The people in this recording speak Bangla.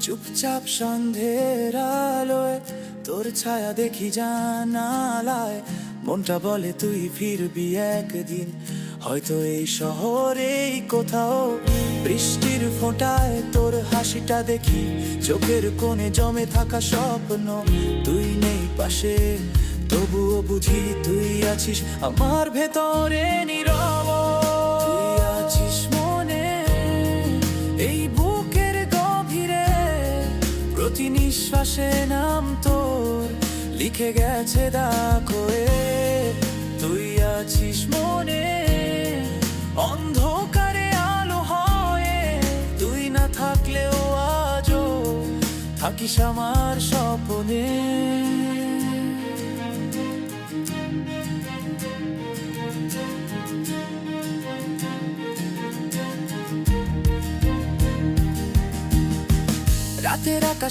চুপচাপ সন্ধ্যের আলোয় তোর ছায়া দেখি জানালায়, মনটা বলে তুই ফিরবি একদিন, হয়তো এই শহরেই কোথাও। বৃষ্টির ফোঁটায় তোর হাসিটা দেখি, চোখের কোণে জমে থাকা স্বপ্ন। তুই নেই পাশে, তবুও বুঝি তুই আছিস আমার ভেতরে নীরব। তুই আছিস মনে এই বুকের গভীরে, প্রতি নিঃশ্বাসে নাম তোর লিখে গেছে দাগ হয়ে। তুই আছিস মনে অন্ধকারে আলো হয়ে, তুই না থাকলেও আজও থাকিস আমার স্বপ্নে। রাতের আকাশ